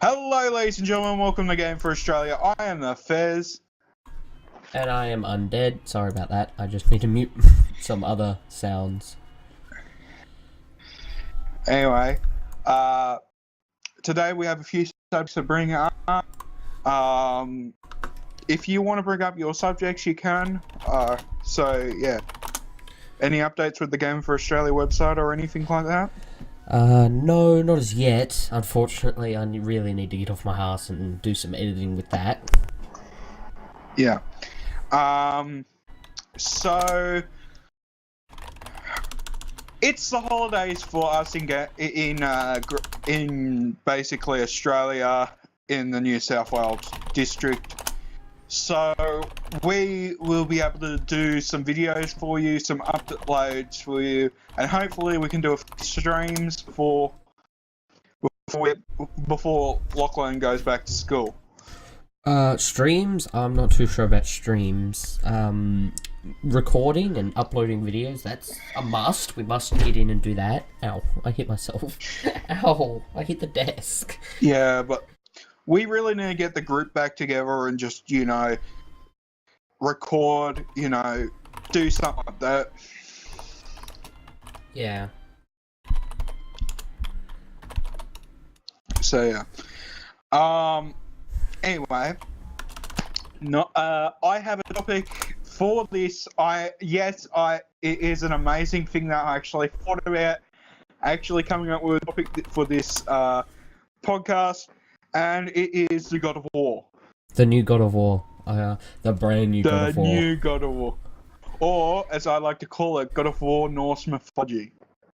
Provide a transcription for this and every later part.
Hello, ladies and gentlemen. Welcome to Game for Australia. I am the Fez. And I am undead. Sorry about that. I just need to mute some other sounds. Anyway, today we have a few subjects to bring up. If you want to bring up your subjects, you can. Yeah. Any updates with the Game for Australia website or anything like that? No, not as yet. Unfortunately, I really need to get off my ass and do some editing with that. Yeah. So it's the holidays for us in basically Australia in the New South Wales district. So we will be able to do some videos for you, some uploads for you, and hopefully we can do a few streams before Lachlan goes back to school. Streams? I'm not too sure about streams. Recording and uploading videos, that's a must. We must get in and do that. Ow, I hit myself. Ow, I hit the desk. Yeah, but we really need to get the group back together and just, record, do something like that. Yeah. So, yeah. Anyway, I have a topic for this. It is an amazing thing that I actually thought about actually coming up with a topic for this podcast, and it is the God of War. The new God of War. The brand new God of War. The new God of War. Or, as I like to call it, God of War Norse mythology.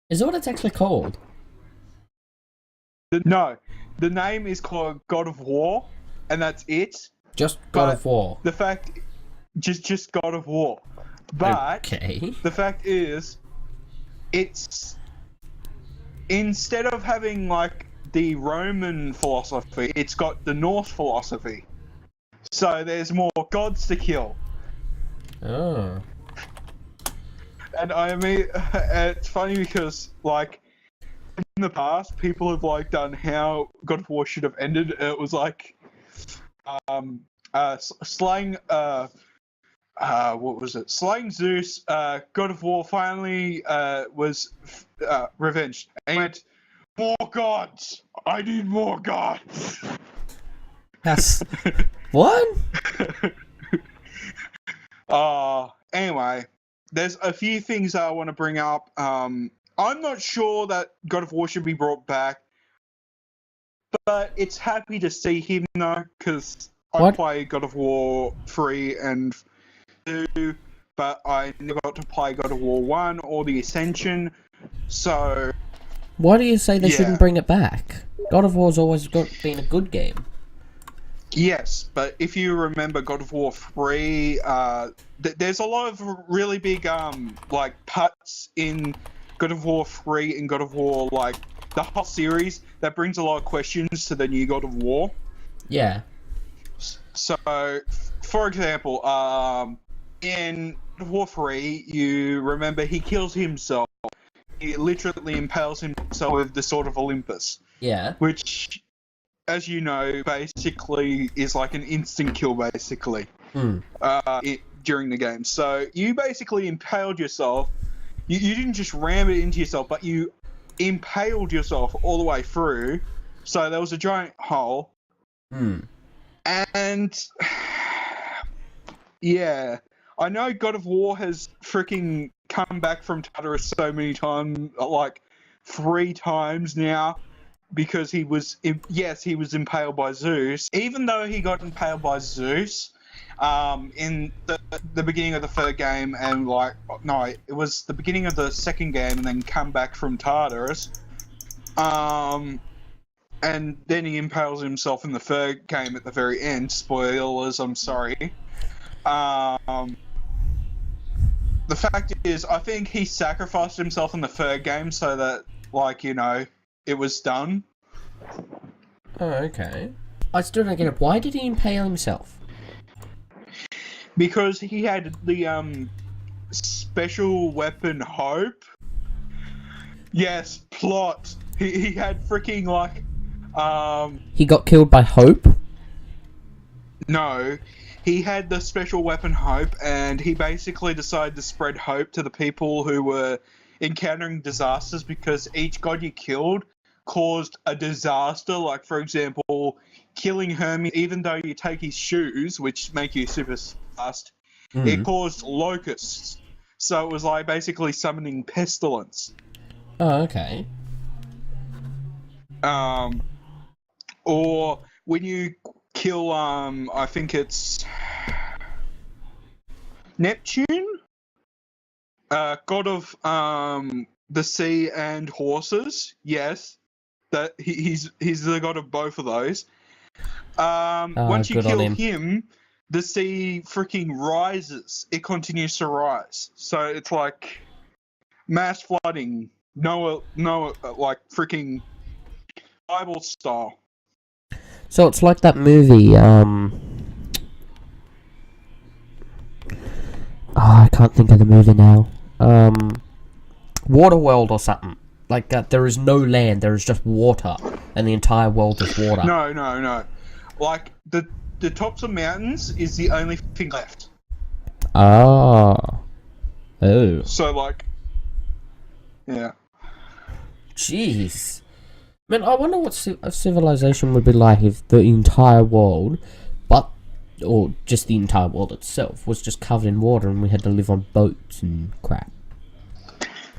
Is that what it's actually called? No, the name is called God of War, and that's it. Just God of War. The fact, just God of War. But okay. The fact is, it's instead of having like the Roman philosophy, it's got the Norse philosophy. So there's more gods to kill. Oh. And I mean, it's funny because like in the past, people have done how God of War should have ended. It was like slaying what was it? Slaying Zeus. God of War finally was revenged. And he went, more gods. I need more gods. Yes. What? Anyway, there's a few things I want to bring up. I'm not sure that God of War should be brought back, but it's happy to see him though, because I play God of War 3 and 2, but I never got to play God of War 1 or the Ascension, so... Why do you say they shouldn't bring it back? God of War's always been a good game. Yes, but if you remember God of War 3, there's a lot of really big putts in God of War 3 and God of War, the whole series, that brings a lot of questions to the new God of War. Yeah. So, for example, in God of War 3, you remember he kills himself. He literally impales himself with the Sword of Olympus. Yeah. Which, as you know, basically is like an instant kill, basically, during the game. So you basically impaled yourself. You didn't just ram it into yourself, but you impaled yourself all the way through. So there was a giant hole. And yeah, I know God of War has freaking come back from Tartarus so many times, 3 times now, because he was impaled by Zeus. Even though he got impaled by Zeus in the beginning of the third game, and it was the beginning of the second game, and then come back from Tartarus. And then he impales himself in the third game at the very end. Spoilers, I'm sorry. The fact is, I think he sacrificed himself in the third game so that, it was done. Oh, okay. I still don't get it. Why did he impale himself? Because he had the special weapon Hope. Yes, plot. He had freaking He got killed by Hope? No, he had the special weapon Hope, and he basically decided to spread hope to the people who were encountering disasters because each god you killed caused a disaster. Like, for example, killing Hermes, even though you take his shoes, which make you super fast, it caused locusts. So it was like basically summoning pestilence. Oh, okay. Or when you kill, I think it's Neptune, god of the sea and horses. Yes, that he's the god of both of those. Once you good on kill him. him, the sea freaking rises. It continues to rise. So it's like mass flooding. Noah, like freaking Bible style. So it's like that movie, I can't think of the movie now. Waterworld or something. Like, there is no land, there is just water, and the entire world is water. No. Like, the tops of mountains is the only thing left. Ah. Oh. So, like, yeah. Jeez. Man, I wonder what a civilization would be like if the entire world, or just the entire world itself, was just covered in water and we had to live on boats and crap.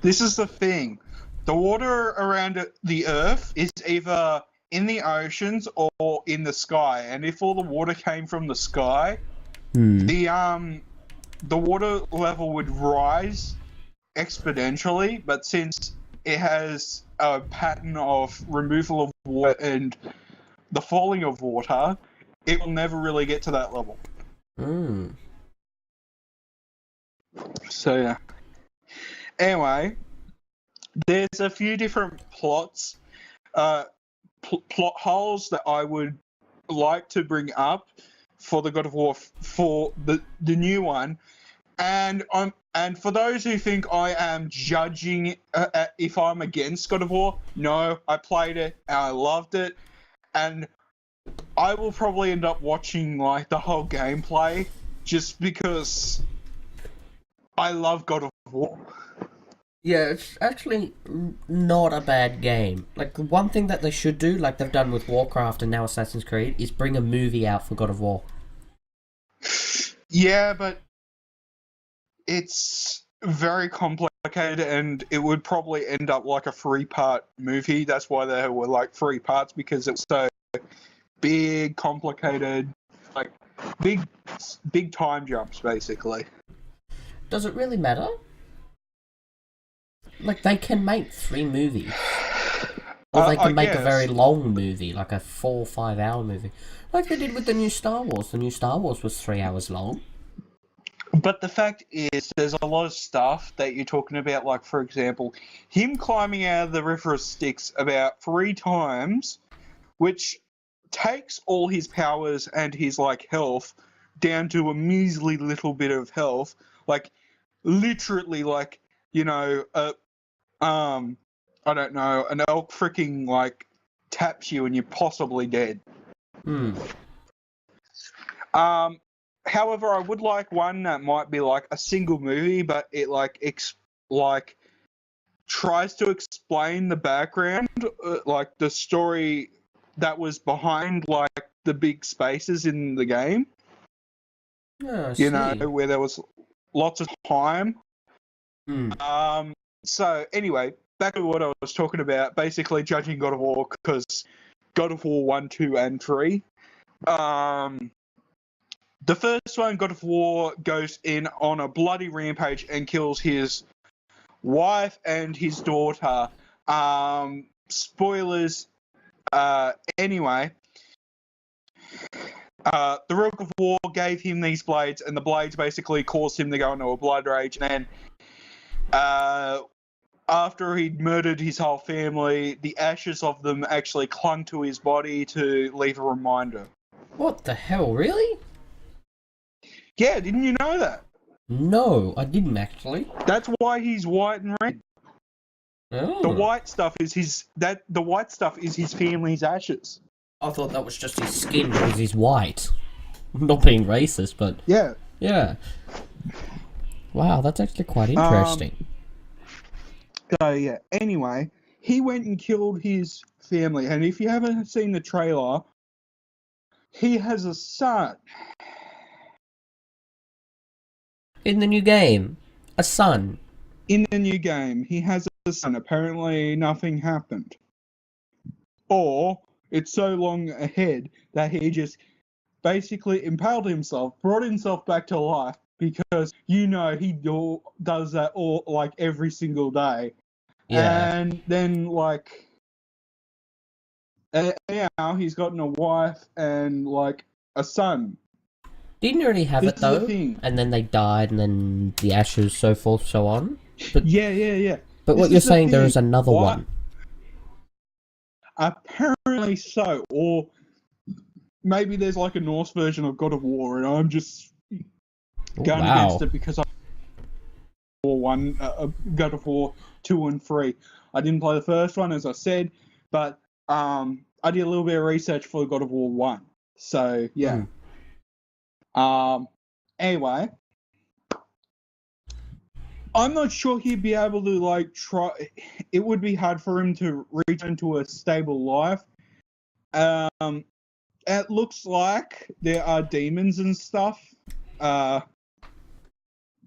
This is the thing. The water around the Earth is either in the oceans or in the sky. And if all the water came from the sky, the water level would rise exponentially. But since it has a pattern of removal of water and the falling of water, it will never really get to that level. So, yeah. Anyway, there's a few different plots, plot holes that I would like to bring up for the God of War for the new one, and for those who think I am judging if I'm against God of War, no, I played it and I loved it, and I will probably end up watching like the whole gameplay just because I love God of War. Yeah, it's actually not a bad game. Like, the one thing that they should do, like they've done with Warcraft and now Assassin's Creed, is bring a movie out for God of War. Yeah, but it's very complicated and it would probably end up like a 3-part movie. That's why there were like 3 parts, because it's so big, complicated, like big time jumps, basically. Does it really matter? Like, they can make 3 movies. Or they can make a very long movie, like a 4 or 5 hour movie. Like they did with the new Star Wars. The new Star Wars was 3 hours long. But the fact is, there's a lot of stuff that you're talking about, like, for example, him climbing out of the River of Styx about 3 times, which takes all his powers and his, like, health down to a measly little bit of health. Like, literally, like, you know, I don't know, an elk freaking, like, taps you and you're possibly dead. However, I would like one that might be like a single movie, but it like tries to explain the background, like the story that was behind like the big spaces in the game. Yeah, you know, where there was lots of time. So anyway, back to what I was talking about. Basically, judging God of War, because God of War 1, 2, and 3. The first one, God of War, goes in on a bloody rampage and kills his wife and his daughter. Spoilers. Anyway, the Rook of War gave him these blades, and the blades basically caused him to go into a blood rage. And then, after he'd murdered his whole family, the ashes of them actually clung to his body to leave a reminder. What the hell, really? Yeah, didn't you know that? No, I didn't actually. That's why he's white and red. Oh. The white stuff is his family's ashes. I thought that was just his skin because he's white. Not being racist, but Yeah. yeah. Wow, that's actually quite interesting. So yeah. Anyway, he went and killed his family, and if you haven't seen the trailer, he has a son. In the new game, a son. In the new game, he has a son. Apparently, nothing happened. Or it's so long ahead that he just basically impaled himself, brought himself back to life, because he does that all like every single day. Yeah. And then and now he's gotten a wife and like a son. Didn't already have This it is the though, thing. and then they died, and then the ashes, so forth, so on. But Yeah. But what This you're is the saying, there thing. is another Why- one. Apparently so, or maybe there's like a Norse version of God of War, and I'm just Oh, going wow. against it because I God of War 2 and 3. I didn't play the first one, as I said, but I did a little bit of research for God of War 1. So yeah. Anyway, I'm not sure he'd be able to like try. It would be hard for him to return to a stable life. It looks like there are demons and stuff.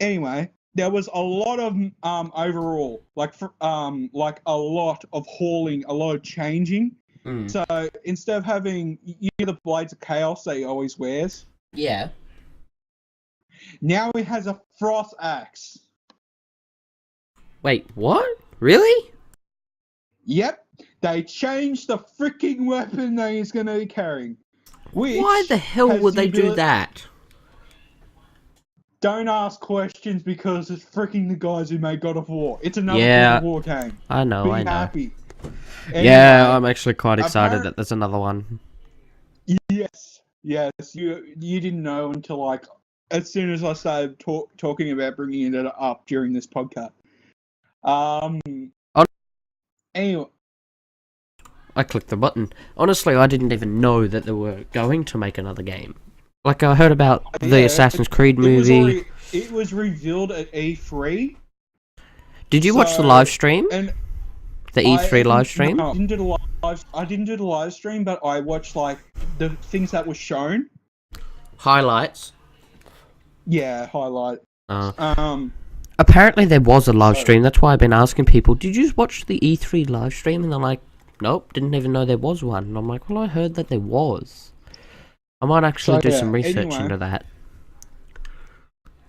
Anyway, there was a lot of overall, like a lot of hauling, a lot of changing. So instead of having the blades of chaos that he always wears, Yeah. now he has a frost axe. Wait, what? Really? Yep, they changed the freaking weapon that he's going to be carrying. Why the hell would they do that? Don't ask questions because it's freaking the guys who made God of War. It's another Yeah, God of War game. I know, Be I know. happy. Yeah, I'm actually quite excited that there's another one. Yes. You didn't know until like as soon as I started talking about bringing it up during this podcast. Anyway, I clicked the button. Honestly, I didn't even know that they were going to make another game. Like, I heard about the Assassin's Creed movie. It was revealed at E3. Did you watch the live stream? And the E3 live stream? No, I didn't do the live stream, but I watched like the things that were shown. Highlights. Yeah, highlight. Apparently there was a live stream. That's why I've been asking people, did you watch the E3 live stream? And they're like, nope, didn't even know there was one. And I'm like, well, I heard that there was. I might actually do some research into that.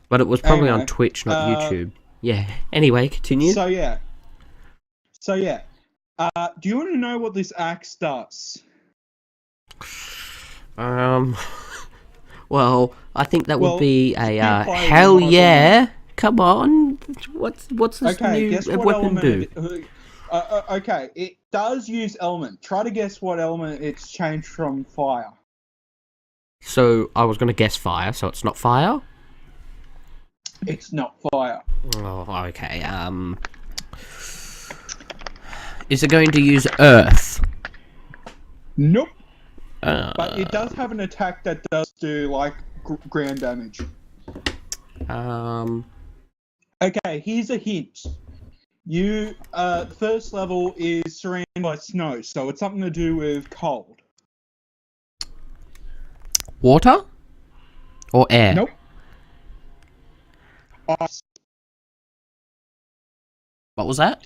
But it was probably on Twitch, not YouTube. Yeah. Anyway, continue. So yeah. Do you want to know what this axe does? Well, I think that would be a hell yeah. Come on. What's this new weapon do? Okay, it does use element. Try to guess what element it's changed from fire. So I was going to guess fire, so it's not fire? It's not fire. Oh, okay. Is it going to use earth? Nope. But it does have an attack that does do like ground damage. Okay, here's a hint. You first level is surrounded by snow, so it's something to do with cold. Water? Or air? Nope. Ice. What was that?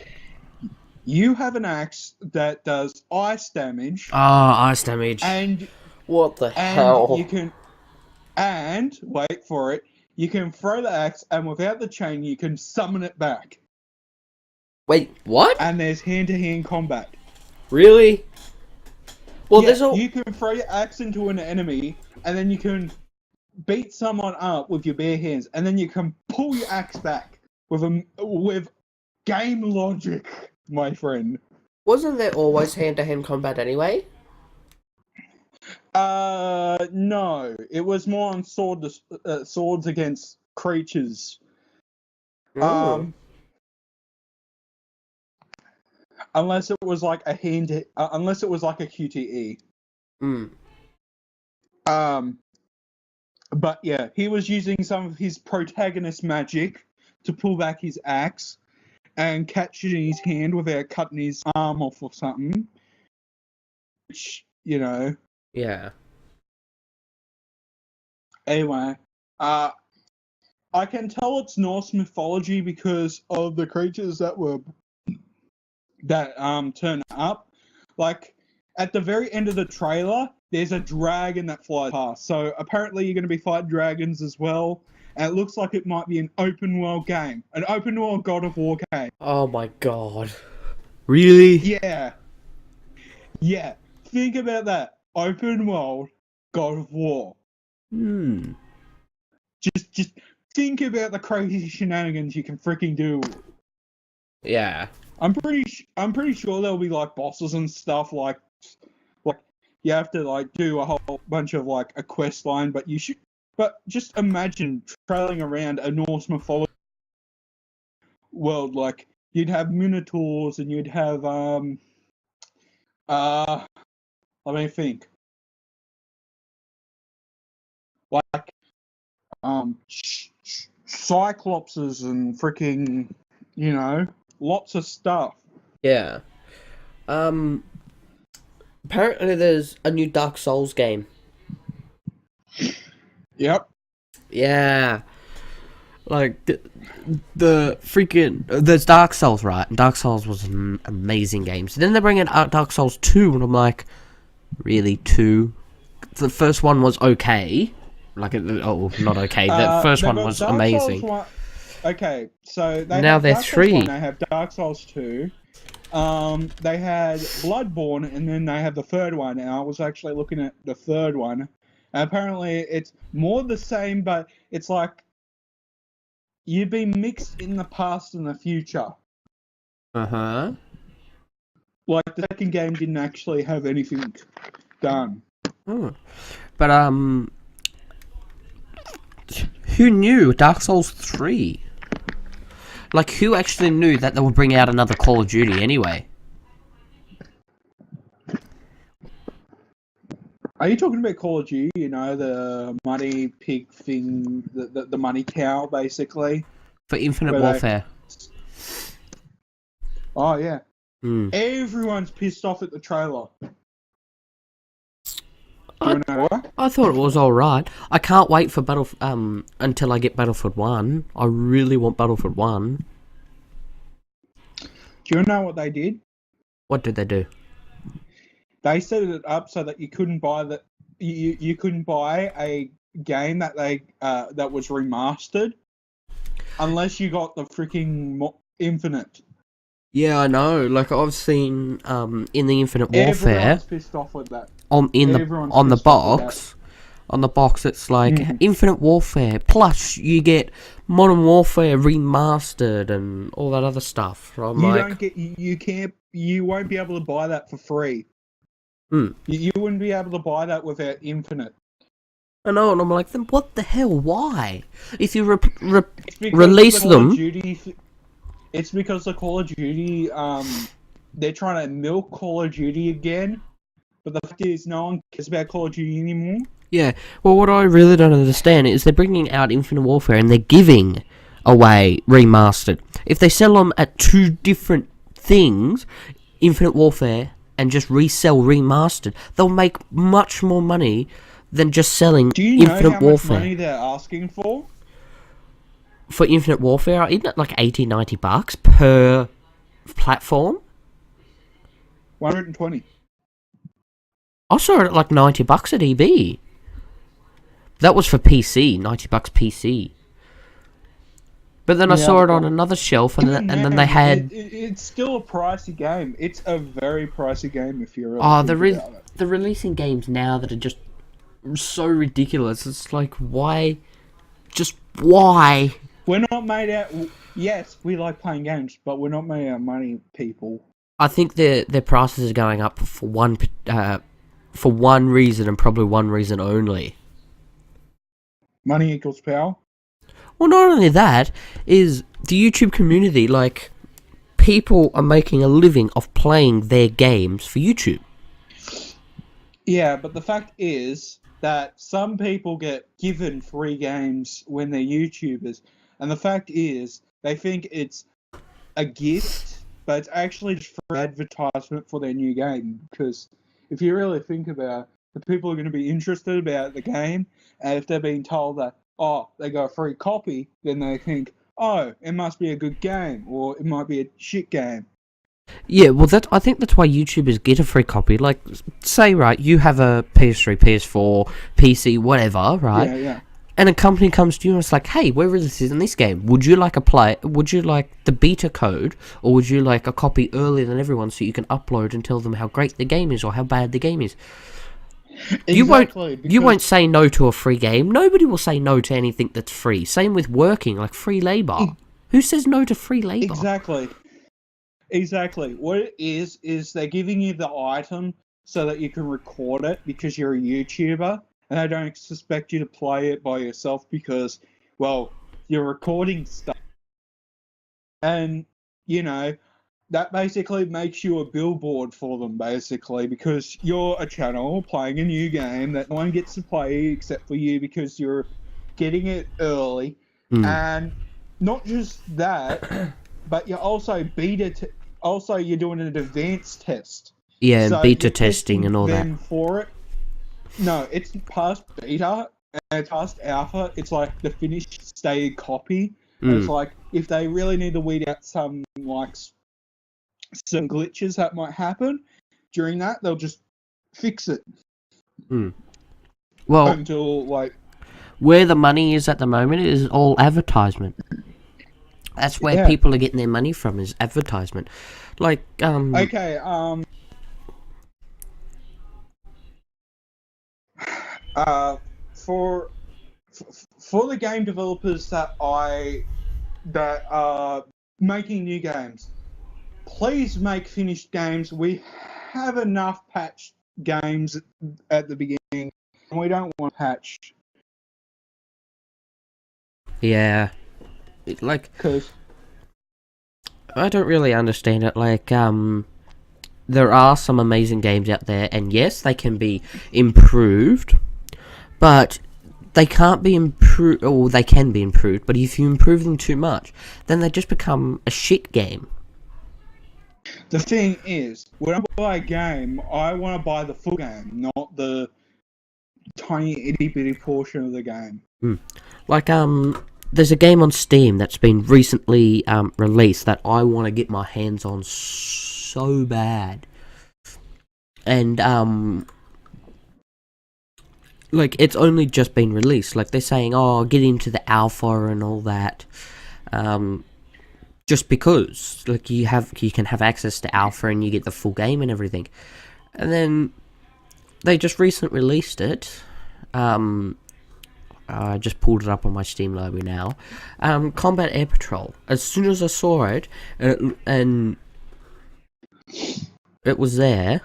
You have an axe that does ice damage. Ice damage. And what the hell? Wait for it. You can throw the axe, and without the chain, you can summon it back. Wait, what? And there's hand-to-hand combat. Really? Well, you can throw your axe into an enemy, and then you can beat someone up with your bare hands, and then you can pull your axe back with game logic, my friend. Wasn't there always hand-to-hand combat anyway? No. It was more on swords against creatures. unless it was like a unless it was like a QTE. But yeah, he was using some of his protagonist magic to pull back his axe and catch it in his hand without cutting his arm off or something. Which, Yeah. Anyway, I can tell it's Norse mythology because of the creatures that turn up. Like, at the very end of the trailer, there's a dragon that flies past. So apparently you're going to be fighting dragons as well. And it looks like it might be an open world game. An open world God of War game. Oh my god. Really? Yeah. Yeah. Think about that. Open world God of War. Just think about the crazy shenanigans you can freaking do. Yeah. I'm pretty sure there'll be like bosses and stuff like you have to like do a whole bunch of like a quest line, but just imagine trailing around a Norse mythology world. Like you'd have minotaurs and you'd have let me think. Like cyclopses and freaking lots of stuff. Yeah. Apparently there's a new Dark Souls game. Yep. Yeah. Like, the freaking... There's Dark Souls, right? And Dark Souls was an amazing game. So then they bring in Dark Souls 2, and I'm like, really, 2? The first one was okay. Like, not okay. The first one was Dark amazing. Okay, so now they're Dark 3. Souls 1, they have Dark Souls 2. They had Bloodborne, and then they have the third one. And I was actually looking at the third one. And apparently, it's more the same, but it's like you've been mixed in the past and the future. Uh-huh. Like, the second game didn't actually have anything done. But, who knew Dark Souls 3? Like, who actually knew that they would bring out another Call of Duty anyway? Are you talking about Call of Duty? The money pig thing, the money cow, basically? For Infinite Warfare. Oh, yeah. Everyone's pissed off at the trailer. Do you know why? I thought it was alright. I can't wait for until I get Battlefield 1. I really want Battlefield 1. Do you know what they did? What did they do? They set it up so that you couldn't buy you couldn't buy a game that that was remastered unless you got the freaking Infinite. Yeah, I know. Like I've seen in the Infinite Warfare. Everyone's pissed off with that. On the box, it's like Infinite Warfare. Plus, you get Modern Warfare remastered and all that other stuff. So you won't be able to buy that for free. You wouldn't be able to buy that without Infinite. I know, and I'm like, then what the hell? Why? If you release them, it's because the Call of Duty, they're trying to milk Call of Duty again. But the fact is, no one cares about Call of Duty anymore. Yeah, well, what I really don't understand is they're bringing out Infinite Warfare and they're giving away remastered. If they sell them at two different things, Infinite Warfare and just resell remastered, they'll make much more money than just selling Infinite Warfare. Do you know how much money they're asking for? For Infinite Warfare, isn't it like $80-$90 per platform? 120. I saw it at like $90 at EB. That was for PC, $90 PC. But then I saw it on another shelf, and then they had. It's still a pricey game. It's a very pricey game if you're. They're releasing games now that are just so ridiculous. It's like, why? Just why? We're not made out. Yes, we like playing games, but we're not made out of money, people. I think their prices are going up for one reason and probably one reason only. Money equals power. Well, not only that, is the YouTube community, like, people are making a living off playing their games for YouTube. Yeah, but the fact is that some people get given free games when they're YouTubers, and the fact is they think it's a gift, but it's actually just for advertisement for their new game. Because if you really think about it, the people are going to be interested about the game, and if they're being told that, oh, they got a free copy, then they think, oh, it must be a good game, or it might be a shit game. Yeah, well, I think that's why YouTubers get a free copy. Like, say, right, you have a PS3, PS4, PC, whatever, right? Yeah. And a company comes to you and it's like, hey, we're releasing this game. Would you like would you like the beta code, or would you like a copy earlier than everyone so you can upload and tell them how great the game is or how bad the game is? Exactly, you won't say no to a free game. Nobody will say no to anything that's free. Same with working, like free labor. Who says no to free labor? Exactly. What it is they're giving you the item so that you can record it because you're a YouTuber, and they don't expect you to play it by yourself because, well, you're recording stuff. And, you know, that basically makes you a billboard for them, basically, because you're a channel playing a new game that no one gets to play except for you because you're getting it early. And not just that, but you're also you're doing an advanced test. Yeah, so beta testing and all that. For it. No, it's past beta and it's past alpha. It's like the finished stated copy. And it's like if they really need to weed out some glitches that might happen during that, they'll just fix it. Well, until where the money is at the moment is all advertisement. That's where people are getting their money from, is advertisement. Like, Okay, for the game developers that are making new games, please make finished games. We have enough patched games at the beginning, and we don't want to patch. Yeah. Like, because I don't really understand it. Like, there are some amazing games out there, and yes, they can be improved, but they can't be improved, or they can be improved, but if you improve them too much, then they just become a shit game. The thing is, when I buy a game, I want to buy the full game, not the tiny itty-bitty portion of the game. Like, there's a game on Steam that's been recently released that I want to get my hands on so bad. And, like, it's only just been released. Like, they're saying, oh, get into the alpha and all that. Just because, like, you can have access to alpha and you get the full game and everything. And then they just recently released it. I just pulled it up on my Steam library now. Combat Air Patrol. As soon as I saw it, and it was there,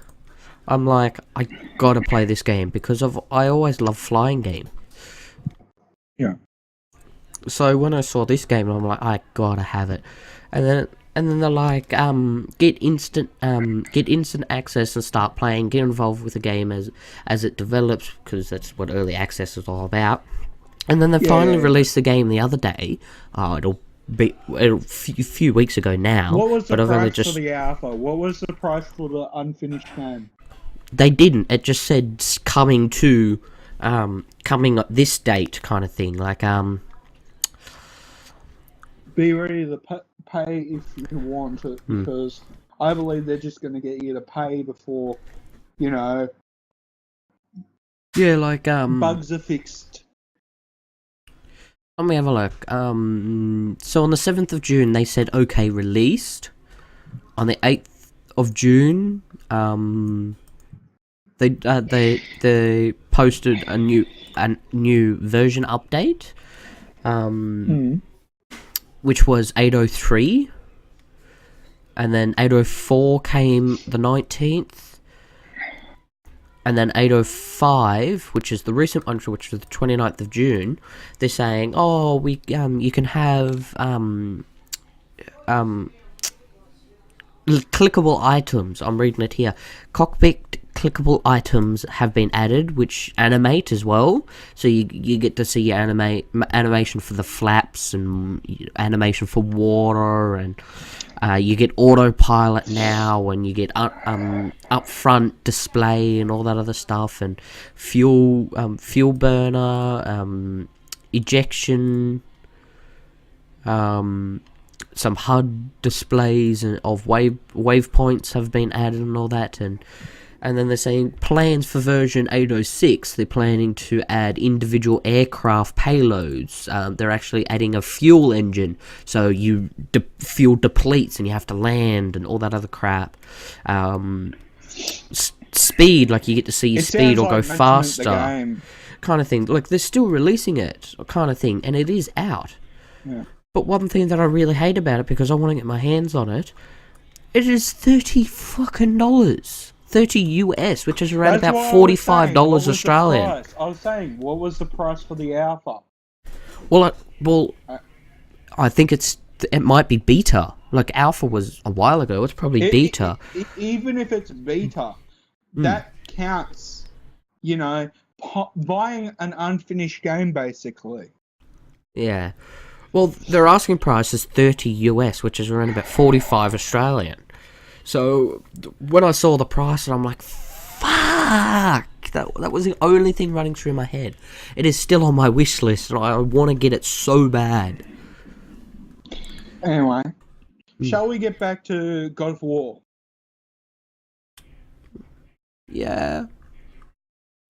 I'm like, I gotta play this game because I always love flying game. Yeah. So when I saw this game, I'm like, I gotta have it, and then they're like, get instant access and start playing. Get involved with the game as it develops, because that's what early access is all about. And then they finally released the game the other day. Oh, it'll be a few weeks ago now. What was the price for the alpha? What was the price for the unfinished game? They didn't. It just said coming at this date, kind of thing. Like, be ready to pay if you want it, because I believe they're just going to get you to pay before, Yeah, like, bugs are fixed. Let me have a look. So on the 7th of June, they said, okay, released. On the 8th of June, they posted a new version update, which was 8.03, and then 8.04 came the 19th. And then 8.05, which is the recent one, which was the 29th of June, they're saying, oh, you can have, clickable items. I'm reading it here. Cockpit clickable items have been added, which animate as well. So you get to see animation for the flaps and animation for water, and you get autopilot now, and you get upfront display and all that other stuff, and fuel burner, ejection. Some HUD displays of wave points have been added and all that, and then they're saying plans for version 806. They're planning to add individual aircraft payloads. They're actually adding a fuel engine, so fuel depletes and you have to land and all that other crap. Speed, like you get to see your speed or go faster, kind of thing. Like they're still releasing it, kind of thing, and it is out. Yeah. But one thing that I really hate about it, because I want to get my hands on it, it is $30 fucking $30 US, which is around about $45 Australian. I was saying, what was the price for the Alpha? Well, I think it might be beta. Like Alpha was a while ago. It's probably beta. Even if it's beta, that counts. You know, buying an unfinished game, basically. Yeah. Well, their asking price is $30 US, which is around about 45 Australian. So when I saw the price, I'm like, fuck! That was the only thing running through my head. It is still on my wish list, and I want to get it so bad. Anyway, shall we get back to God of War? Yeah.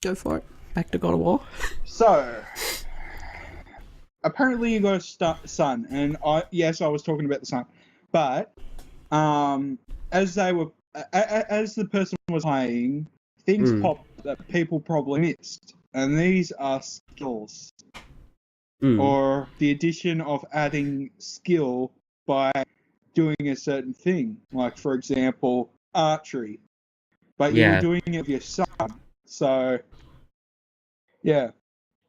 Go for it. Back to God of War. So, apparently you got a son, and I was talking about the son, but as the person was playing, things popped that people probably missed, and these are skills, or the addition of adding skill by doing a certain thing, like for example archery, but you were doing it with your son, so yeah,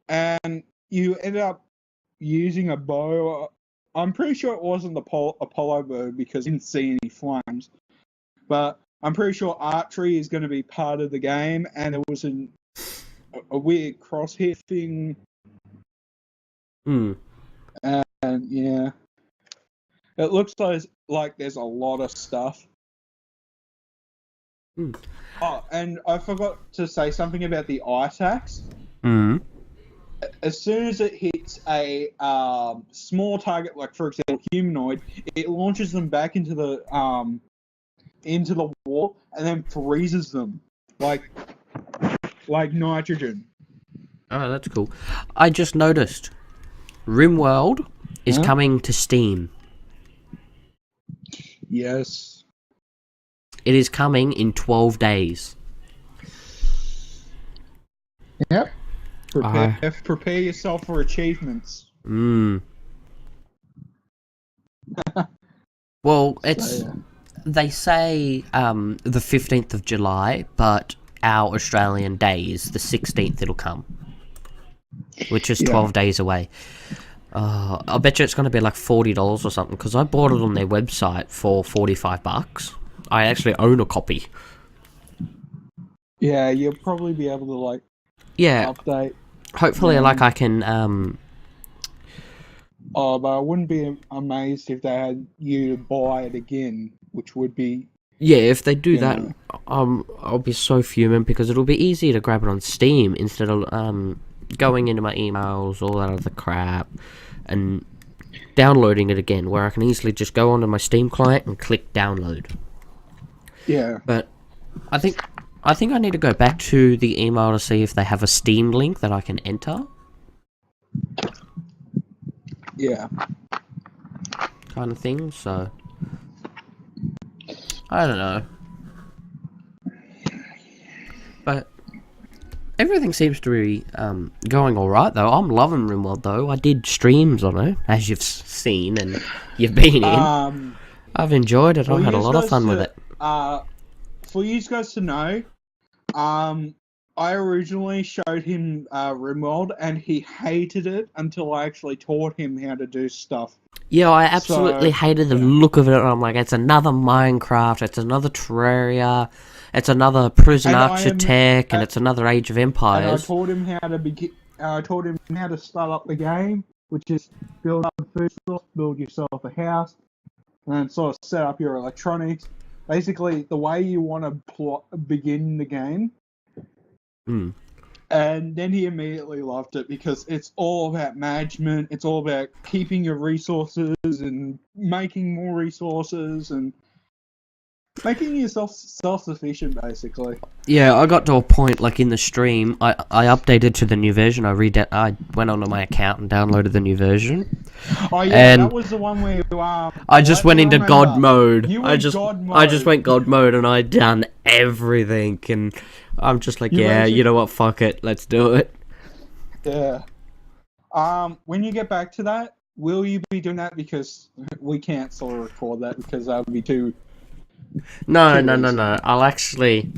and you ended up using a bow. I'm pretty sure it wasn't the Apollo bow because I didn't see any flames. But I'm pretty sure archery is going to be part of the game, and it was a weird crosshair thing. And yeah, it looks like there's a lot of stuff. Oh, and I forgot to say something about the ice axe. As soon as it hits a small target, like for example humanoid, it launches them back into the wall and then freezes them like nitrogen. Oh, that's cool. I just noticed RimWorld is coming to Steam. Yes. It is coming in 12 days. Yep. Prepare yourself for achievements. Well, they say the 15th of July, but our Australian day is the 16th it'll come, which is 12 days away. I bet you it's going to be like $40 or something, because I bought it on their website for $45. I actually own a copy. Yeah, you'll probably be able to update. Hopefully, I can. Oh, but I wouldn't be amazed if they had you to buy it again, which would be. Yeah, if they do that, I'll be so fuming, because it'll be easier to grab it on Steam instead of going into my emails, all that other crap, and downloading it again, where I can easily just go onto my Steam client and click download. Yeah. But I think I need to go back to the email to see if they have a Steam link that I can enter. Yeah. Kind of thing, so I don't know. But everything seems to be going alright, though. I'm loving RimWorld, though. I did streams on it, as you've seen and you've been in. I've enjoyed it. I've had a lot of fun with it. For you guys to know, I originally showed him RimWorld, and he hated it until I actually taught him how to do stuff. Yeah, I absolutely So, hated the look of it. I'm like, it's another Minecraft, it's another Terraria, it's another Prison and Architect, and it's another Age of and I Empires. taught him how to begin. I taught him how to start up the game, which is build up a food source, build yourself a house, and then sort of set up your electronics. Basically, the way you want to begin the game. Hmm. And then he immediately loved it because it's all about management. It's all about keeping your resources and making more resources and making yourself self-sufficient, basically. Yeah, I got to a point, like, in the stream, I updated to the new version, I went onto my account and downloaded the new version. Oh yeah, And that was the one where I just went into God mode. You I went just God mode. I just went God mode and I done everything, and I'm just like, you know what, fuck it, let's do it. Yeah. When you get back to that, will you be doing that? Because we can't sort of record that because that would be too. No. easy. I'll actually.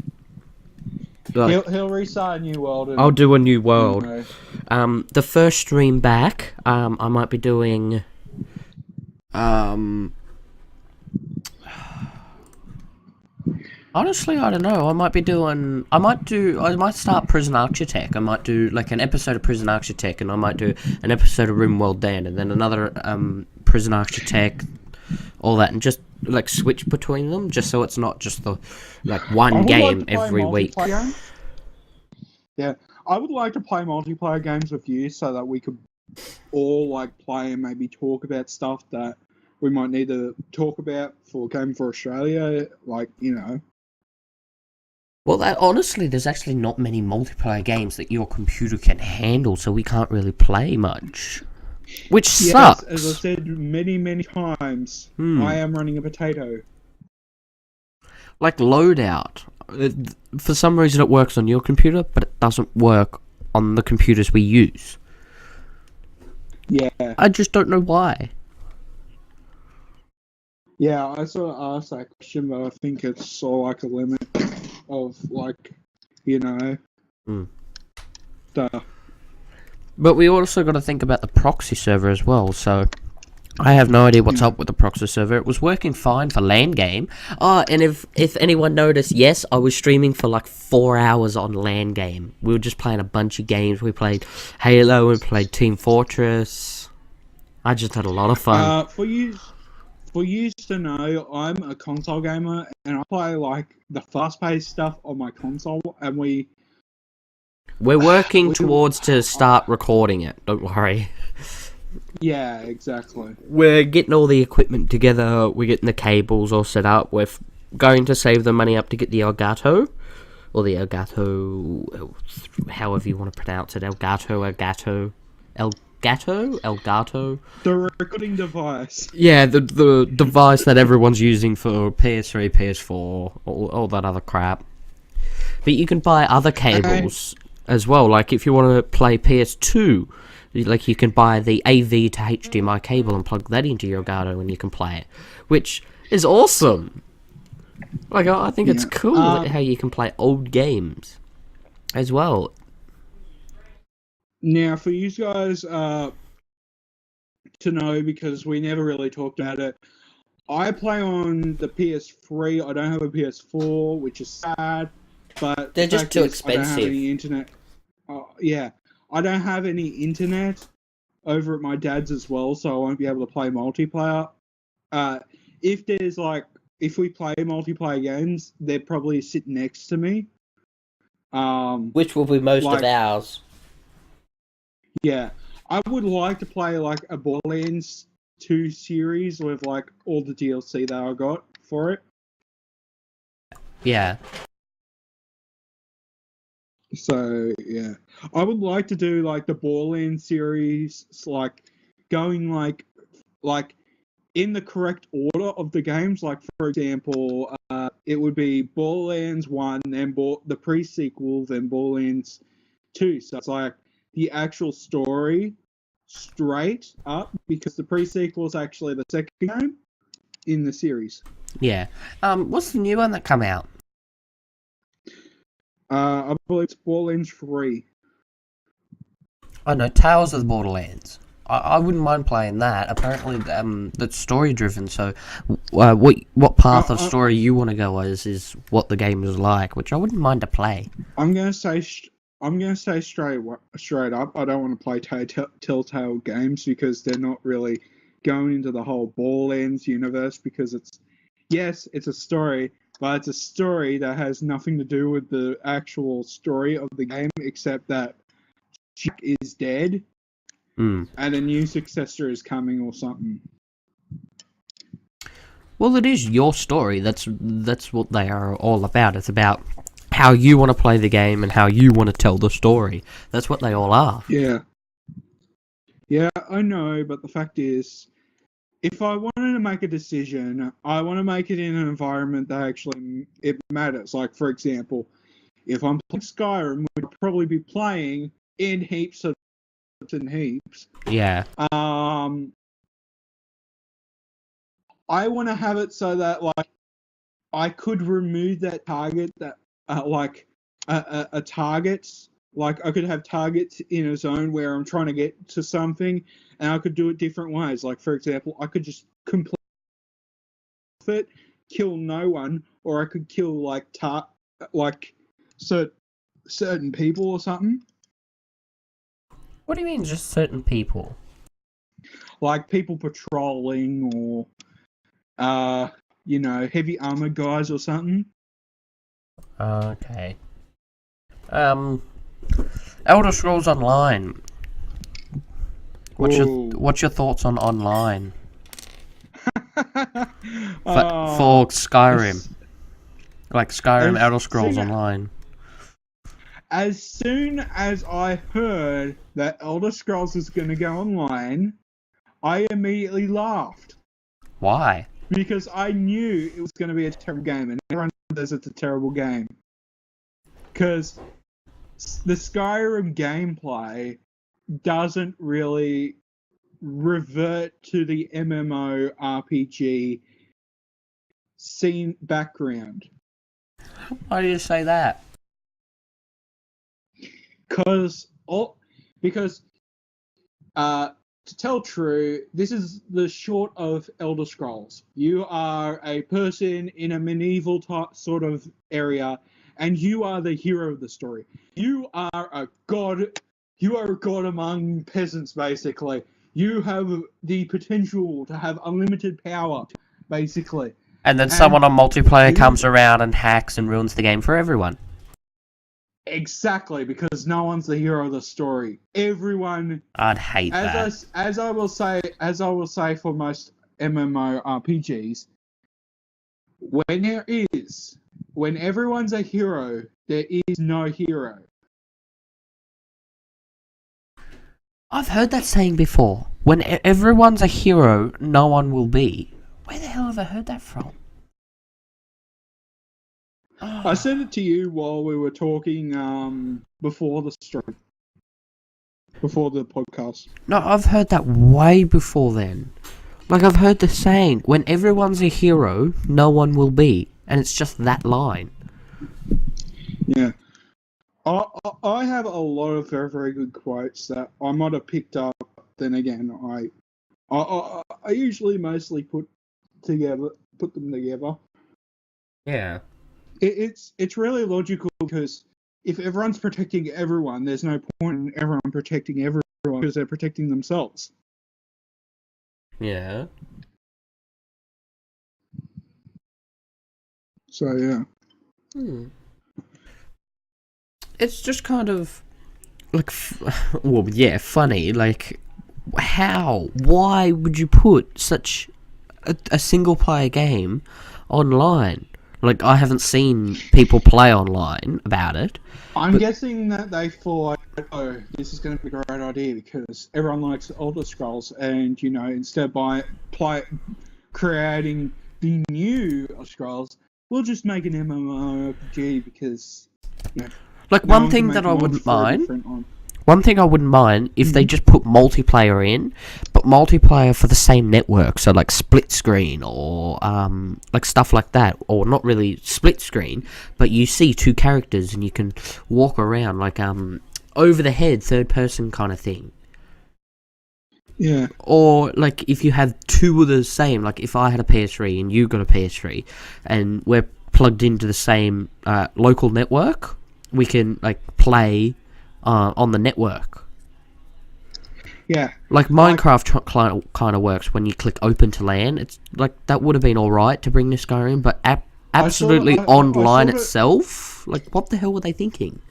Like, He'll restart a new world. I'll do a new world. You know. The first stream back, I might be doing. Honestly, I don't know. I might start Prison Architect. I might do like an episode of Prison Architect, and I might do an episode of RimWorld then, and then another Prison Architect, all that, and just like switch between them, just so it's not just the like one game every week. Yeah, I would like to play multiplayer games with you so that we could all like play and maybe talk about stuff that we might need to talk about for Game for Australia, like, you know. Well, honestly, there's actually not many multiplayer games that your computer can handle, so we can't really play much. Which sucks. As I've said many times, I am running a potato. Like Loadout. For some reason it works on your computer, but it doesn't work on the computers we use. Yeah. I just don't know why. Yeah, I sort of asked that question, but I think it's sort of like a limit of, like, you know, stuff. But we also got to think about the proxy server as well, so I have no idea what's up with the proxy server. It was working fine for LAN game. Oh, and if anyone noticed, yes, I was streaming for like 4 hours on LAN game. We were just playing a bunch of games. We played Halo, we played Team Fortress. I just had a lot of fun. For you to know, I'm a console gamer, and I play like the fast-paced stuff on my console, and we're working towards to start recording it, don't worry. Yeah, exactly. We're getting all the equipment together, we're getting the cables all set up, we're going to save the money up to get the Elgato, or the Elgato, however you want to pronounce it, Elgato. The recording device. Yeah, the device that everyone's using for PS3, PS4, all that other crap. But you can buy other cables as well, like if you want to play PS2, like you can buy the AV to HDMI cable and plug that into your Elgato and you can play it, which is awesome. Like, I think it's cool how you can play old games as well. Now, for you guys to know, because we never really talked about it, I play on the PS3. I don't have a PS4, which is sad, but they're just too expensive. I don't have any internet. I don't have any internet over at my dad's as well, so I won't be able to play multiplayer. If we play multiplayer games, they're probably sitting next to me. Which will be most of ours. Yeah, I would like to play like a Borderlands 2 series with like all the DLC that I got for it. Yeah. So yeah, I would like to do like the Borderlands series, like going like in the correct order of the games. Like for example, it would be Borderlands 1, then the pre-sequel, then Borderlands 2. So it's like the actual story straight up, because the pre-sequel is actually the second game in the series. Yeah. What's the new one that come out? I believe it's Borderlands 3. I know Tales of the Borderlands. I wouldn't mind playing that. Apparently, that's story driven. So, what path of story you want to go is what the game is like, which I wouldn't mind to play. I'm gonna say straight up. I don't want to play Telltale games because they're not really going into the whole Borderlands universe, because it's a story, but it's a story that has nothing to do with the actual story of the game, except that Jack is dead and a new successor is coming or something. Well, it is your story. That's what they are all about. It's about how you want to play the game and how you want to tell the story. That's what they all are. Yeah. Yeah, I know, but the fact is, if I wanted to make a decision, I want to make it in an environment that actually it matters. Like, for example, if I'm playing Skyrim, we'd probably be playing in heaps and heaps. Yeah. I want to have it so that, like, I could remove that target that, a target. Like, I could have targets in a zone where I'm trying to get to something, and I could do it different ways. Like, for example, I could just complete it, kill no one, or I could kill, certain people or something. What do you mean, just certain people? Like people patrolling, or heavy armored guys or something. Okay. Elder Scrolls Online. What's your thoughts on online? For Skyrim. Like Skyrim, Elder Scrolls Online. As soon as I heard that Elder Scrolls is going to go online, I immediately laughed. Why? Because I knew it was going to be a terrible game, and everyone says it's a terrible game. Because the Skyrim gameplay doesn't really revert to the MMORPG scene background. Why do you say that? Because to tell true, this is the short of Elder Scrolls. You are a person in a medieval sort of area, and you are the hero of the story. You are a god. You are a god among peasants, basically. You have the potential to have unlimited power, basically. And then someone on multiplayer comes around and hacks and ruins the game for everyone. Exactly, because no one's the hero of the story. Everyone. I'd hate that. As I will say for most MMORPGs, when everyone's a hero, there is no hero. I've heard that saying before. When everyone's a hero, no one will be. Where the hell have I heard that from? I sent it to you while we were talking before the stream. Before the podcast. No, I've heard that way before then. Like, I've heard the saying, when everyone's a hero, no one will be. And it's just that line. Yeah. I have a lot of very, very good quotes that I might have picked up. Then again, I usually mostly put them together. Yeah. It's really logical, because if everyone's protecting everyone, there's no point in everyone protecting everyone, because they're protecting themselves. Yeah. So yeah. It's just kind of like, funny. Like, how? Why would you put such a single player game online? Like, I haven't seen people play online about it. I'm guessing that they thought, oh, this is going to be a great idea because everyone likes Elder Scrolls, and, instead by creating the new Scrolls, we'll just make an MMORPG because, like, one thing that I wouldn't mind, One thing I wouldn't mind if they just put multiplayer in, but multiplayer for the same network, so like split screen or like stuff like that, or not really split screen, but you see two characters and you can walk around like over the head third person kind of thing. Yeah. Or like if you have two of the same, like if I had a PS3 and you got a PS3, and we're plugged into the same local network, we can like play on the network. Yeah. Like Minecraft kind of works when you click open to LAN. It's like that would have been alright to bring this Skyrim, but absolutely online itself. Like, what the hell were they thinking?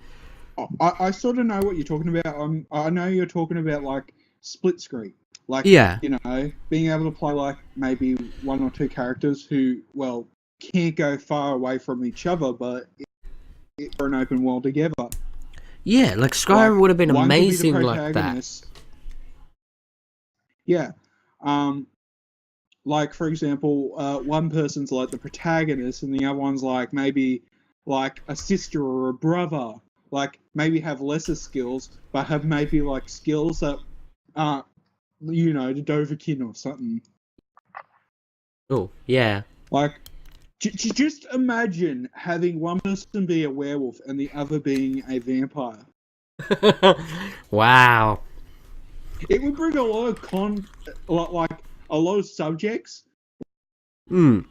I sort of know what you're talking about. I know you're talking about like split screen, like Yeah, you know, being able to play like maybe one or two characters who can't go far away from each other, but for an open world together. yeah. Like Skyrim would have been amazing like that. Yeah. Like for example, one person's like the protagonist, and the other one's like maybe like a sister or a brother. Like maybe have lesser skills, but have maybe like skills that aren't, you know, the Dovahkiin or something. Oh, yeah. Like, just imagine having one person be a werewolf and the other being a vampire. Wow. It would bring a lot of like a lot of subjects. Hmm.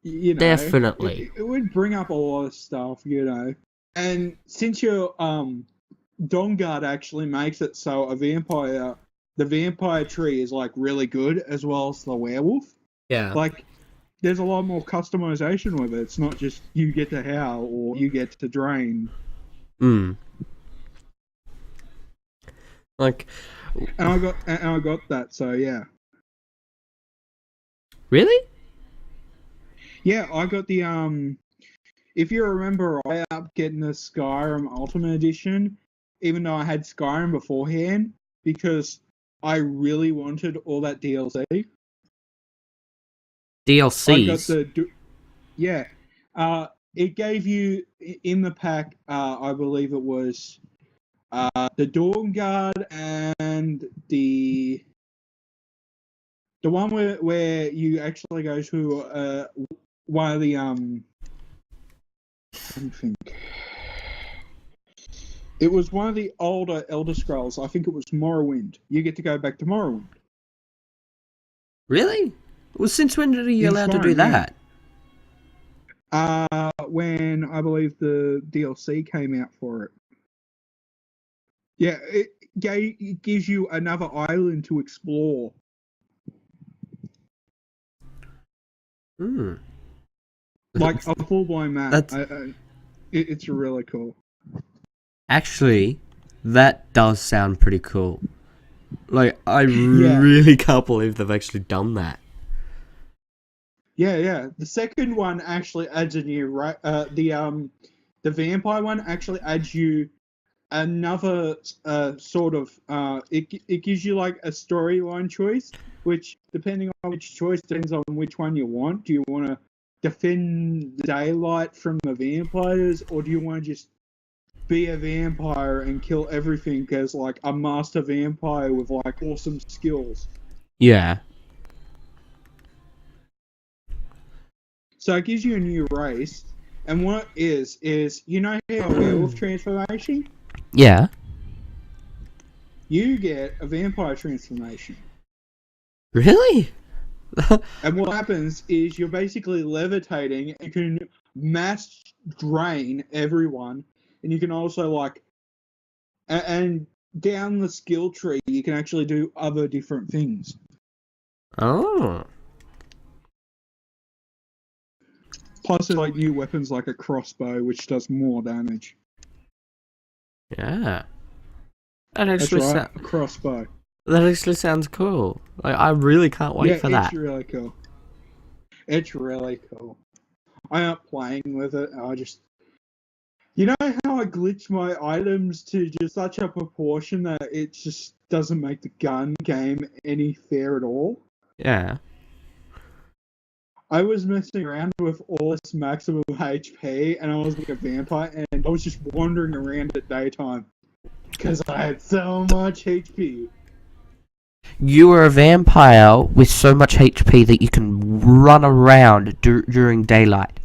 You know, Definitely. It would bring up a lot of stuff, you know. And since your Dawnguard actually makes it so the vampire tree is like really good as well as the werewolf. Yeah. Like, there's a lot more customization with it. It's not just you get to howl or you get to drain. Hmm. Like, and I got that. So yeah. Really? Yeah, I got the If you remember, I ended up getting the Skyrim Ultimate Edition, even though I had Skyrim beforehand, because I really wanted all that DLC. DLCs? Yeah. It gave you, in the pack, I believe it was the Dawnguard and the one where you actually go to one of the let me think. It was one of the older Elder Scrolls. I think it was Morrowind. You get to go back to Morrowind. Really? Well, since when are you allowed to do that? When I believe the DLC came out for it. Yeah, it gives you another island to explore. Hmm. Like a full-blown map. It's really cool. Actually, that does sound pretty cool. Like, I really can't believe they've actually done that. Yeah. The second one actually adds a new the vampire one actually adds you another sort of it gives you like a storyline choice, which depending on which choice depends on which one you want. Do you want to defend the daylight from the vampires, or do you want to just be a vampire and kill everything as like a master vampire with like awesome skills? Yeah. So it gives you a new race, and what it is you know how werewolf transformation? Yeah. You get a vampire transformation. Really? And what happens is you're basically levitating and can mass drain everyone, and you can also like and down the skill tree you can actually do other different things. Oh. Plus there's like new weapons like a crossbow which does more damage. Yeah. That's right, a crossbow. That actually sounds cool. Like, I really can't wait for that. It's really cool. It's really cool. I'm not playing with it. I just... You know how I glitch my items to just such a proportion that it just doesn't make the gun game any fair at all? Yeah. I was messing around with all this maximum HP, and I was like a vampire, and I was just wandering around at daytime. Because I had so much HP. You are a vampire with so much HP that you can run around during daylight.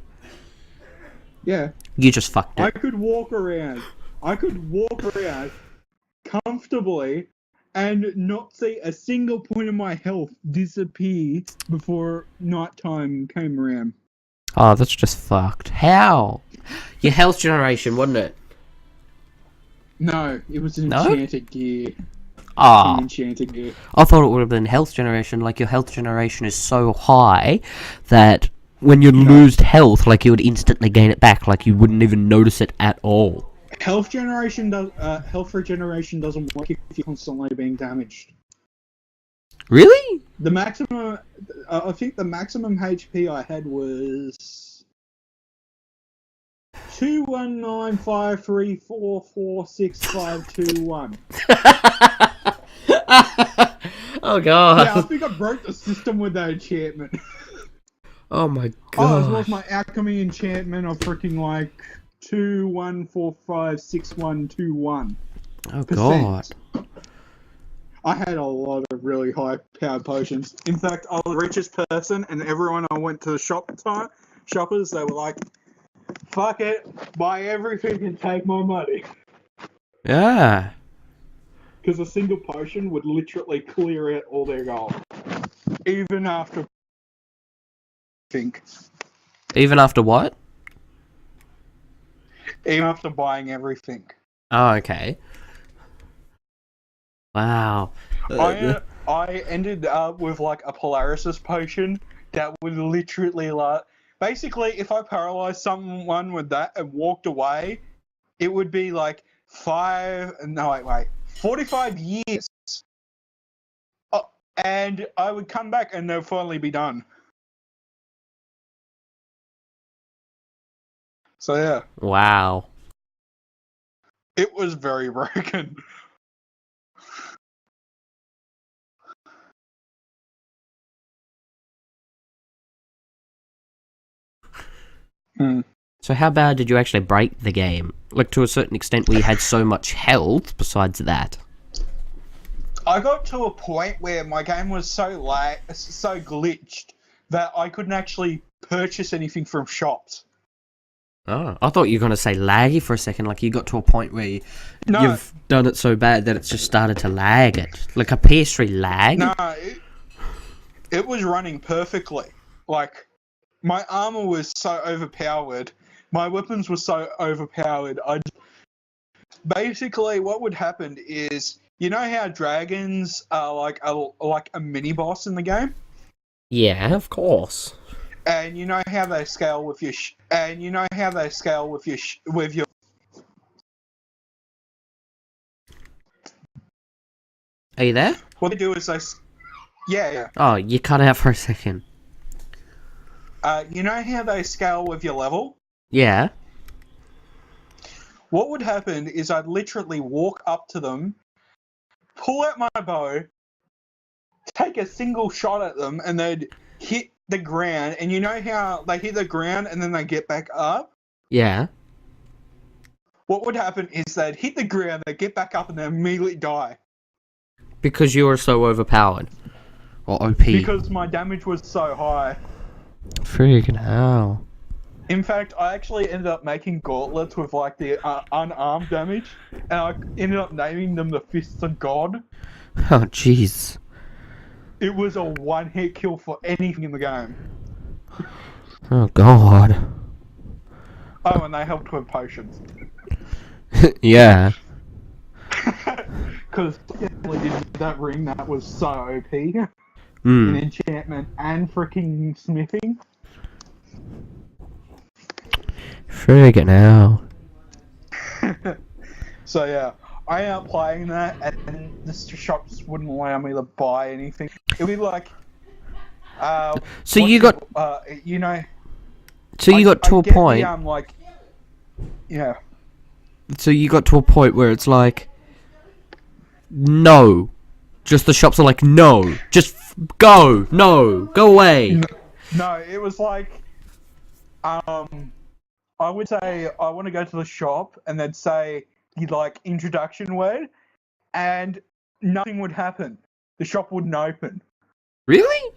Yeah. You just fucked I it. could walk around. Comfortably and not see a single point of my health disappear before nighttime came around. Oh, that's just fucked. How? Your health generation, wasn't it? No, it was an No? enchanted gear. Ah. Some enchanted gear. I thought it would have been health generation. Like, your health generation is so high that when you lose health, like, you would instantly gain it back. Like, you wouldn't even notice it at all. Health regeneration doesn't work if you're constantly being damaged. Really? The maximum, I think the maximum HP I had was 21953446521. Oh god. Yeah, I think I broke the system with that enchantment. Oh my god. Oh, as well as my alchemy enchantment of freaking like 21456121. Oh god. I had a lot of really high powered potions. In fact, I was the richest person, and everyone I went to the shoppers, they were like, fuck it, buy everything and take my money. Yeah. Because a single potion would literally clear out all their gold. Even after... Even after what? Even after buying everything. Oh, okay. Wow. I ended up with like a paralysis potion that would literally like... Basically, if I paralyzed someone with that and walked away, it would be like 45 years. And I would come back and they'll finally be done. So yeah. Wow. It was very broken. So how bad did you actually break the game? Like, to a certain extent where you had so much health besides that? I got to a point where my game was so glitched that I couldn't actually purchase anything from shops. Oh, I thought you were going to say laggy for a second, like you got to a point where you've done it so bad that it's just started to lag it. Like a PS3 lag? No, it was running perfectly. Like, my armor was so overpowered, my weapons were so overpowered, basically what would happen is, you know how dragons are like a mini-boss in the game? Yeah, of course. And you know how they scale with your with your... Are you there? What they do is they... Yeah. Oh, you cut out for a second. You know how they scale with your level? Yeah. What would happen is I'd literally walk up to them, pull out my bow, take a single shot at them, and they'd hit the ground. And you know how they hit the ground and then they get back up? Yeah. What would happen is they'd hit the ground, they'd get back up, and they'd immediately die. Because you were so overpowered. Or OP. Because my damage was so high. Freaking hell. In fact, I actually ended up making gauntlets with like the unarmed damage, and I ended up naming them the Fists of God. Oh, jeez. It was a one-hit kill for anything in the game. Oh, God. Oh, and they helped with potions. Yeah. Because that ring that was so OP. Hmm. In enchantment and freaking smithing. Friggin' hell. So yeah, I ended up playing that, and the shops wouldn't allow me to buy anything. It would be like, So you got, you know. so you got to a point. Like, yeah. So you got to a point where it's like, no, just the shops are like, no, just go, no, go away. No, it was like, I would say I want to go to the shop, and they'd say like introduction word, and nothing would happen. The shop wouldn't open. Really?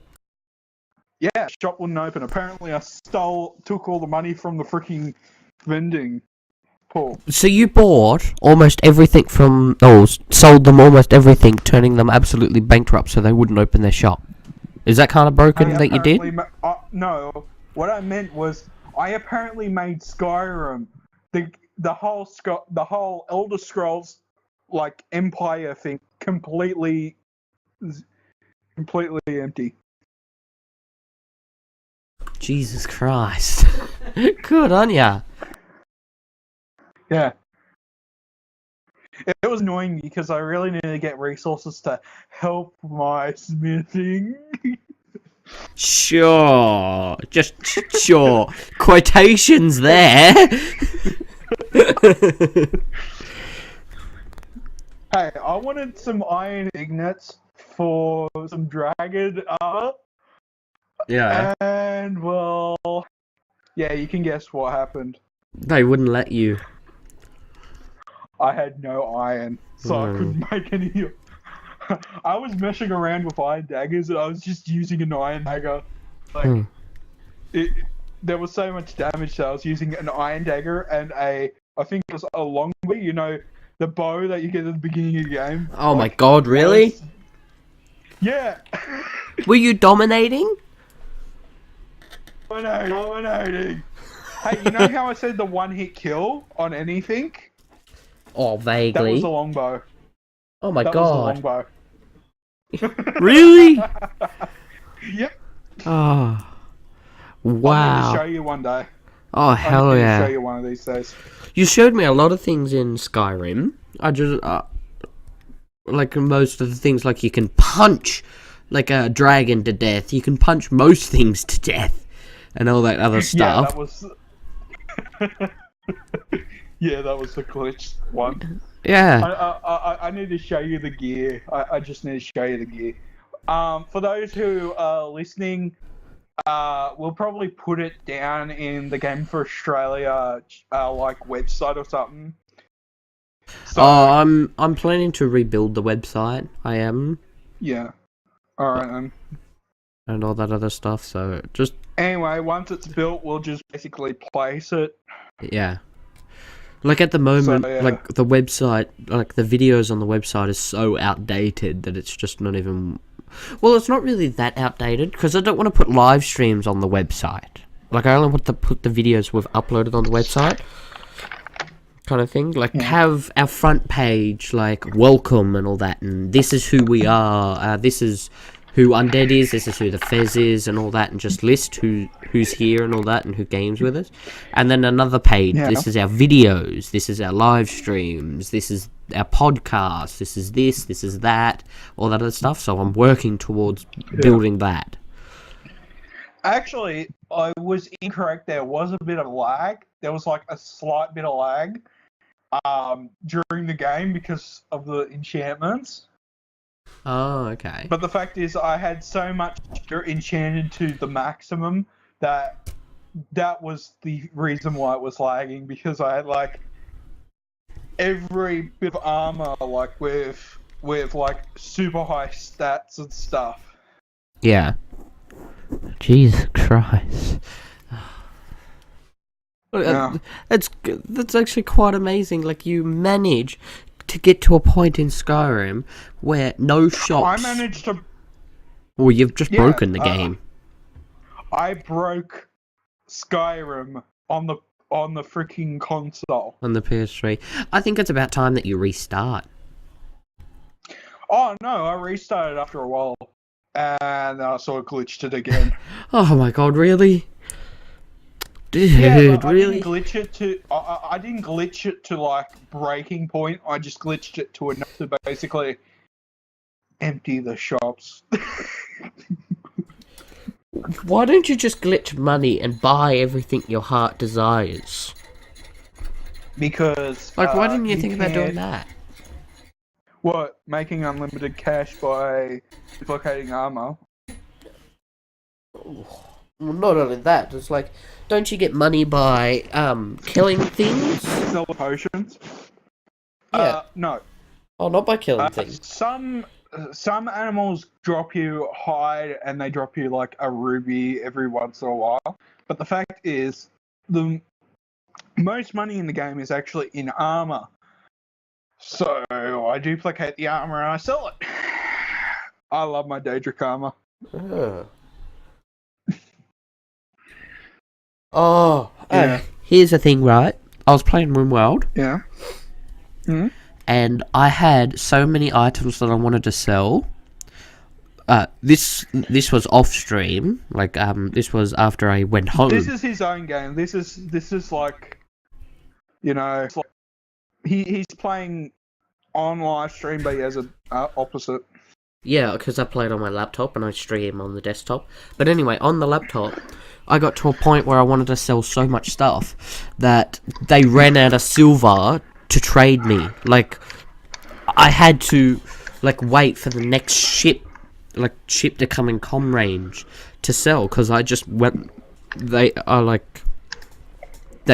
Yeah, the shop wouldn't open. Apparently, I took all the money from the freaking vending pool. So you bought almost everything sold them almost everything, turning them absolutely bankrupt so they wouldn't open their shop. Is that kind of broken that you did? No, what I meant was I apparently made Skyrim, the whole Elder Scrolls like Empire thing completely empty. Jesus Christ. Good on ya. Yeah. It was annoying because I really needed to get resources to help my smithing. Sure. Just sure. Quotations there. Hey, I wanted some iron ingots for some dragon armor. Yeah. And, well, yeah, you can guess what happened. They wouldn't let you. I had no iron, so I couldn't make any. I was messing around with iron daggers, and I was just using an iron dagger. Like, there was so much damage, so I was using an iron dagger and I think it was a longbow, you know, the bow that you get at the beginning of the game. Oh my god, really? Yeah. Were you dominating? Dominating. Hey, you know how I said the one-hit kill on anything? Oh, vaguely. That was a longbow. Oh my god. That was the longbow. Really? Yep. Oh. Wow. I need to show you one day. Oh, hell yeah. I need to show you one of these days. You showed me a lot of things in Skyrim. I just, like most of the things, like you can punch like a dragon to death. You can punch most things to death. And all that other stuff. Yeah, that was... yeah, that was the glitch one. Yeah. I need to show you the gear. I just need to show you the gear. For those who are listening, we'll probably put it down in the Game for Australia like website or something. So, I'm planning to rebuild the website. I am. Yeah. Alright then. And all that other stuff, so just... Anyway, once it's built, we'll just basically place it. Yeah. Like at the moment, So, yeah. like the website, like the videos on the website is so outdated that it's just not even... Well, it's not really that outdated, because I don't want to put live streams on the website. Like, I only want to put the videos we've uploaded on the website. Kind of thing. Like, have our front page, like, welcome and all that, and this is who we are, this is who UnDead is, this is who the Fez is, and all that, and just list who's here and all that, and who games with us. And then another page, this is our videos, this is our live streams, this is our podcast, this is that, all that other stuff. So I'm working towards building that. Actually, I was incorrect. There was a bit of lag. There was like a slight bit of lag during the game because of the enchantments. Oh, okay. But the fact is, I had so much enchanted to the maximum that was the reason why it was lagging, because I had like every bit of armor like with like super high stats and stuff. Yeah. Jesus Christ. Yeah. That's actually quite amazing. Like, you manage to get to a point in Skyrim where no shops... I managed to... Well, you've just broken the game. I broke Skyrim on the freaking console. On the PS3. I think it's about time that you restart. Oh, no, I restarted after a while. And I sort of glitched it again. Oh my god, really? Dude, yeah, really? I didn't glitch it to like breaking point. I just glitched it to enough to basically empty the shops. Why don't you just glitch money and buy everything your heart desires? Because like, why didn't you think about doing that? What? Making unlimited cash by duplicating armor? Well, not only that, it's like, don't you get money by killing things? Sell potions. No. Oh, not by killing things. Some animals drop you hide and they drop you like a ruby every once in a while. But the fact is, the most money in the game is actually in armor. So I duplicate the armor and I sell it. I love my Daedric armor. Yeah. Here's the thing, right? I was playing RimWorld. Yeah. Mm-hmm. And I had so many items that I wanted to sell. This was off stream. Like this was after I went home. This is his own game. This is like, you know, it's like he's playing on live stream, but he has an opposite. Yeah, because I played on my laptop and I stream on the desktop. But anyway, on the laptop, I got to a point where I wanted to sell so much stuff that they ran out of silver to trade me. Like, I had to like wait for the next ship to come in comm range to sell, because I just went. They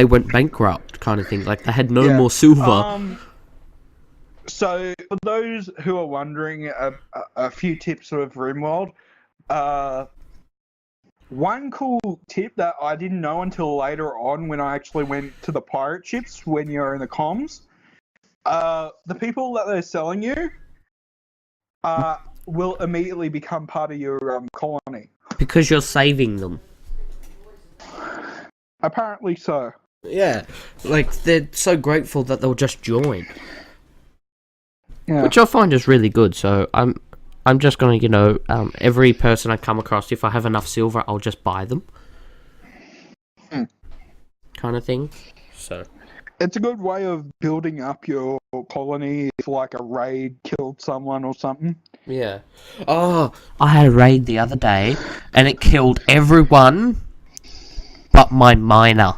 went bankrupt, kind of thing. Like, they had no more silver. So, for those who are wondering, a few tips of RimWorld. One cool tip that I didn't know until later on when I actually went to the pirate ships when you're in the comms, the people that they're selling you will immediately become part of your colony. Because you're saving them. Apparently so. Yeah. Like, they're so grateful that they'll just join. Yeah. Which I find is really good, so I'm just gonna, every person I come across, if I have enough silver, I'll just buy them. Kind of thing. So it's a good way of building up your colony if like a raid killed someone or something. Yeah. Oh, I had a raid the other day, and it killed everyone but my miner.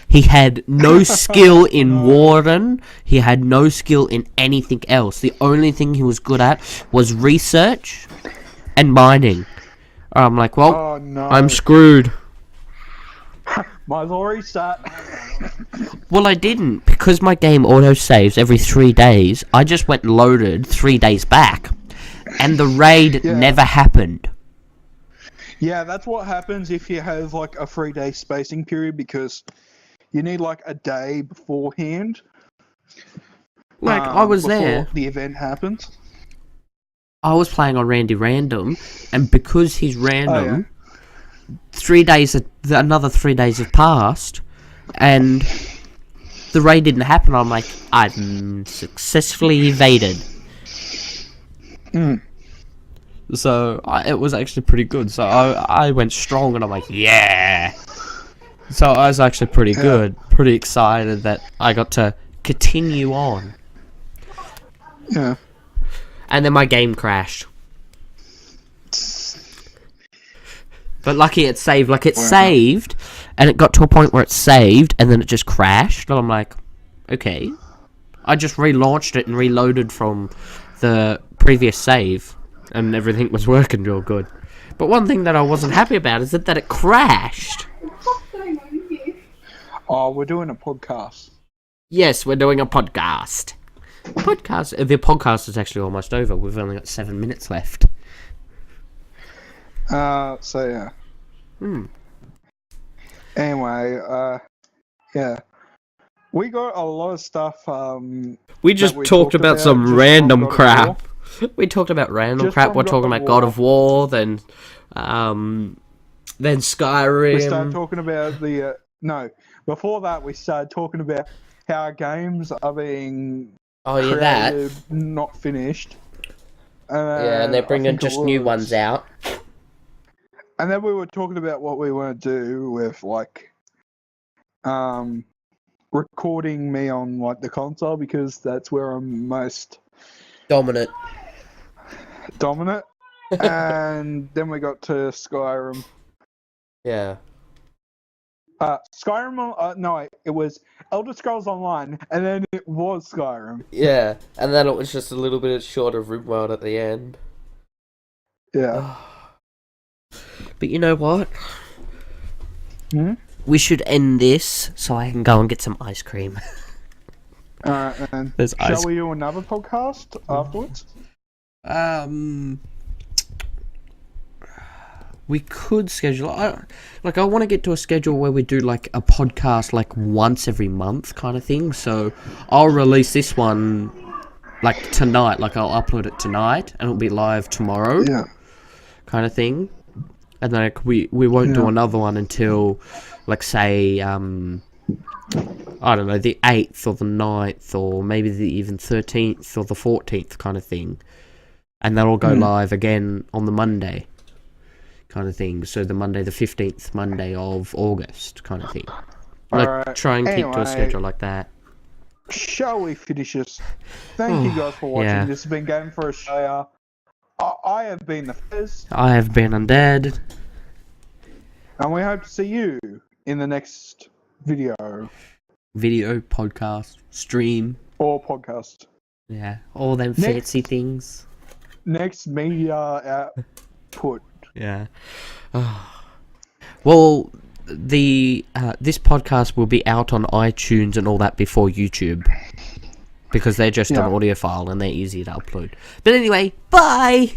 He had no skill in Warden. He had no skill in anything else. The only thing he was good at was research and mining. I'm like, well, I'm screwed. Might as well restart. Well, I didn't, because my game auto-saves every 3 days. I just went and loaded 3 days back, and the raid never happened. Yeah, that's what happens if you have like a 3-day spacing period, because you need like a day beforehand. Like, I was there. The event happens. I was playing on Randy Random, and because he's random, 3 days, another 3 days have passed, and the raid didn't happen. I'm like, I'm successfully evaded. So, it was actually pretty good. So, I went strong, and I'm like, yeah! So, I was actually pretty good. Pretty excited that I got to continue on. Yeah. And then my game crashed. But lucky it saved. Like, it saved, and it got to a point where it saved, and then it just crashed. And I'm like, okay. I just relaunched it and reloaded from the previous save, and everything was working real good. But one thing that I wasn't happy about is that it crashed. Oh, we're doing a podcast. Yes, we're doing a podcast. The podcast is actually almost over. We've only got 7 minutes left. So yeah. Anyway, yeah. We got a lot of stuff. We just talked about some random crap. We talked about random crap. We're talking about God of War, then Skyrim. We started talking about the no. Before that, we started talking about how games are being created, not finished. And they're bringing just new ones out. And then we were talking about what we want to do with like, recording me on like the console, because that's where I'm most dominant. And then we got to Skyrim. Yeah. Skyrim. No, it was Elder Scrolls Online, and then it was Skyrim. Yeah, and then it was just a little bit short of RimWorld at the end. Yeah. But you know what? We should end this so I can go and get some ice cream. Alright, then. There's Shall ice. we do another podcast afterwards? We could schedule. I want to get to a schedule where we do like a podcast like once every month kind of thing. So I'll release this one like tonight. Like I'll upload it tonight and it'll be live tomorrow. Yeah. Kind of thing. And like we won't do another one until like say I don't know, the 8th or the 9th or maybe the even 13th or the 14th kind of thing. And that'll go live again on the Monday kind of thing. So the Monday, the 15th Monday of August kind of thing. Like, Alright, try and keep to a anyway. schedule like that. Shall we finish this? Thank you guys for watching. Yeah. This has been Game for Australia. I have been the Fizz, I have been UnDead. and we hope to see you in the next video Video, podcast, stream. or podcast. Yeah, all them Next. fancy things. Next media output. Yeah. Well, the this podcast will be out on iTunes and all that before YouTube. Because they're just an audio file and they're easy to upload. But anyway, bye!